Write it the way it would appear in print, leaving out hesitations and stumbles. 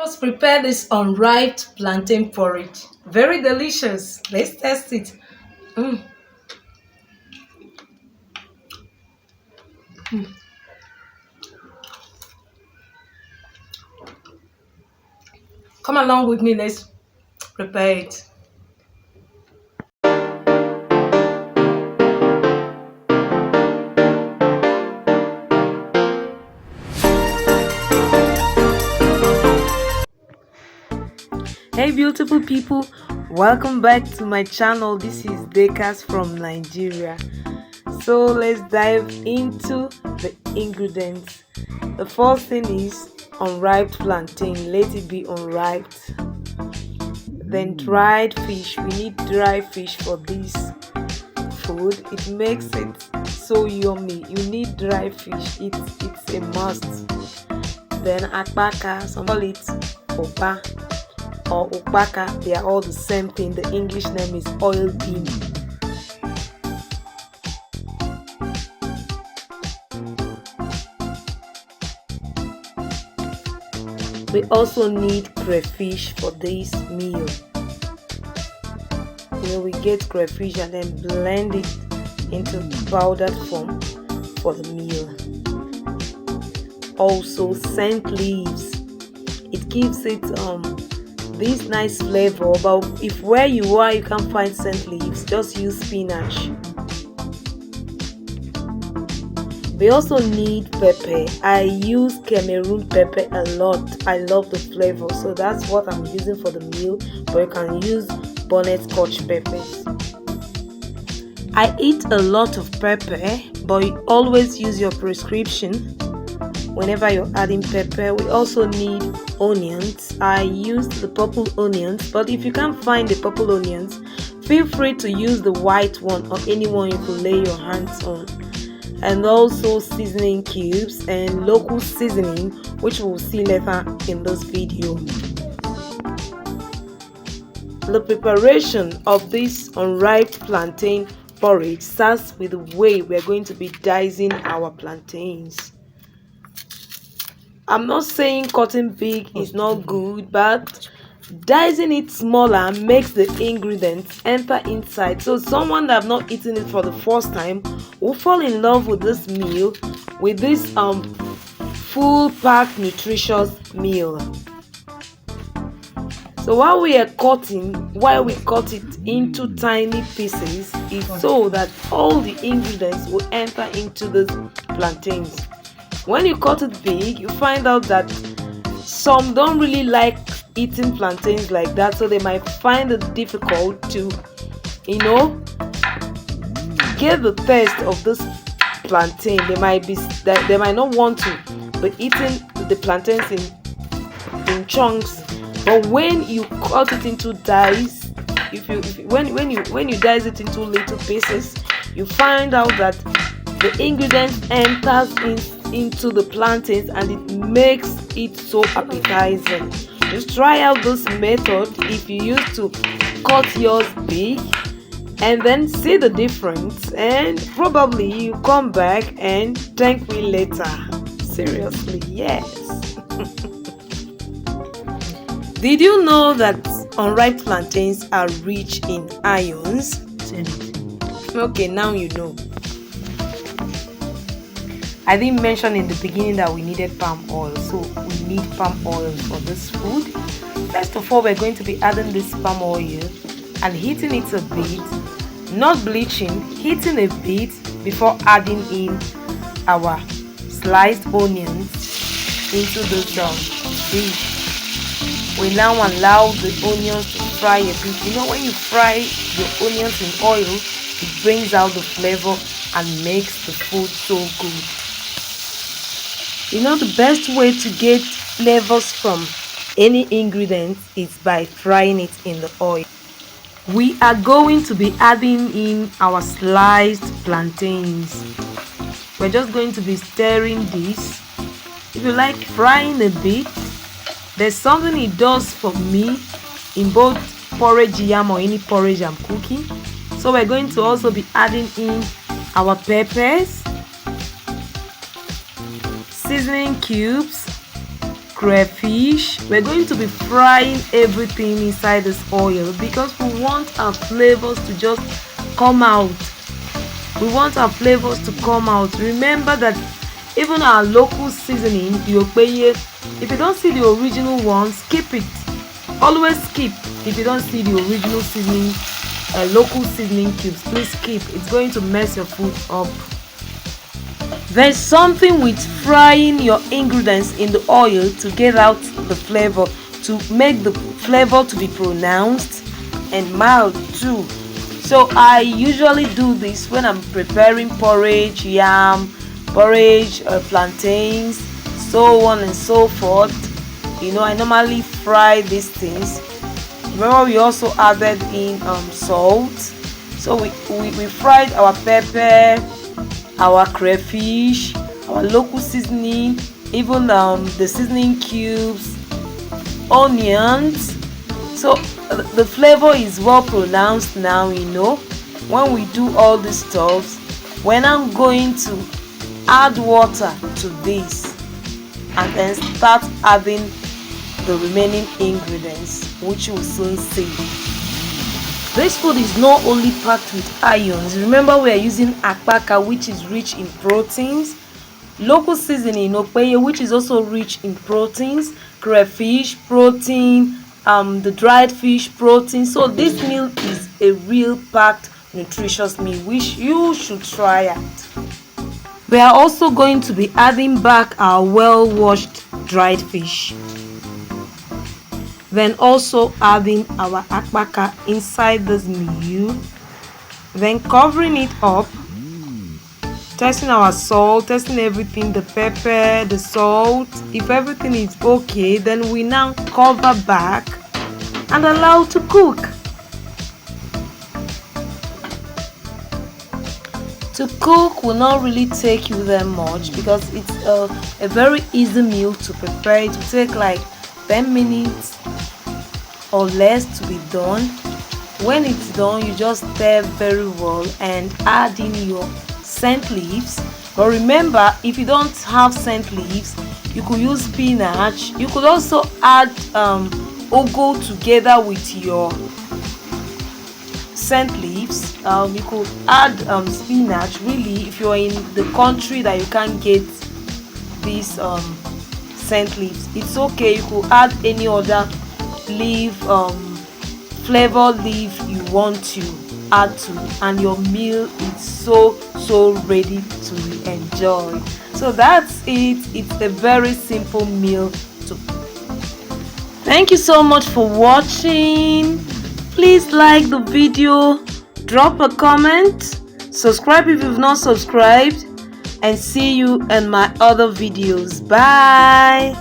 Let's prepare this unripe plantain porridge. Very delicious. Let's test it. Mm. Come along with me. Let's prepare it. Hey beautiful people, welcome back to my channel. This is Dekas from Nigeria. So let's dive into the ingredients. The first thing is unripe plantain. Let it be unripe. Then dried fish. We need dry fish for this food. It makes it so yummy. You need dry fish. It's a must. Then akpaka, some call it opa or okpaka. They are all the same thing. The English name is oil bean. We also need crayfish for this meal. We get crayfish and then blend it into powdered form for the meal. Also scent leaves. It gives it this nice flavor. But if where you are you can't find scent leaves, just use spinach. We also need pepper. I use Cameroon pepper a lot. I love the flavor, so that's what I'm using for the meal, but you can use bonnet scotch peppers. I eat a lot of pepper, but you always use your prescription whenever you're adding pepper. We also need onions. I use the purple onions, but if you can't find the purple onions, feel free to use the white one or any one you can lay your hands on. And also seasoning cubes and local seasoning, which we'll see later in this video. The preparation of this unripe plantain porridge starts with the way we're going to be dicing our plantains. I'm not saying cutting big is not good, but dicing it smaller makes the ingredients enter inside, so someone that have not eaten it for the first time will fall in love with this meal, with this full packed nutritious meal. So while we cut it into tiny pieces, is so that all the ingredients will enter into the plantains. When you cut it big, you find out that some don't really like eating plantains like that, so they might find it difficult to get the taste of this plantain. They might not want to be eating the plantains in chunks. But when you cut it into dice, when you dice it into little pieces, you find out that the ingredients enters into the plantains and it makes it so appetizing. Just try out this method if you used to cut yours big, and then see the difference, and probably you come back and thank me later. Seriously, yes. Did you know that unripe plantains are rich in ions? Okay, now you know. I didn't mention in the beginning that we needed palm oil, so we need palm oil for this food. First of all, we're going to be adding this palm oil and heating it a bit, not bleaching, heating a bit before adding in our sliced onions into the dish. We now allow the onions to fry a bit. When you fry your onions in oil, it brings out the flavor and makes the food so good. The best way to get flavors from any ingredient is by frying it in the oil. We are going to be adding in our sliced plantains. We're just going to be stirring this. If you like frying a bit, there's something it does for me in both porridge yam or any porridge I'm cooking. So we're going to also be adding in our peppers, seasoning cubes, crayfish. We're going to be frying everything inside this oil because we want our flavors to just come out. We want our flavors to come out. Remember that even our local seasoning, the okpeye, if you don't see the original one, skip it. Always skip. If you don't see the original seasoning, local seasoning cubes, please skip. It's going to mess your food up. There's something with frying your ingredients in the oil to get out the flavor, to make the flavor to be pronounced and mild too. So I usually do this when I'm preparing porridge, yam, porridge, plantains, so on and so forth. You know, I normally fry these things. Remember, we also added in salt. So we fried our pepper, our crayfish, our local seasoning, even the seasoning cubes, onions. So the flavor is well pronounced now. You know, when we do all these stuff, when I'm going to add water to this and then start adding the remaining ingredients, which you will soon see. This food is not only packed with ions. Remember, we are using Akpaka, which is rich in proteins, local seasoning okpeye, which is also rich in proteins, crayfish protein, the dried fish protein. So this meal is a real packed nutritious meal which you should try out. We are also going to be adding back our well washed dried fish, then also adding our akpaka inside this meal, then covering it up, testing our salt, testing everything, the pepper, the salt. If everything is okay, then we now cover back and allow to cook. To cook will not really take you that much because it's a very easy meal to prepare. It will take like 10 minutes or less to be done. When it's done, you just stir very well and add in your scent leaves. But remember, if you don't have scent leaves, you could use spinach. You could also add ugu together with your scent leaves. You could add spinach. Really, if you're in the country that you can't get these scent leaves, it's okay. You could add any other leaf, flavor leaf you want to add to, and your meal is so ready to enjoy. So that's it. It's a very simple meal to. Thank you so much for watching. Please like the video, drop a comment, subscribe if you've not subscribed, and see you in my other videos. Bye.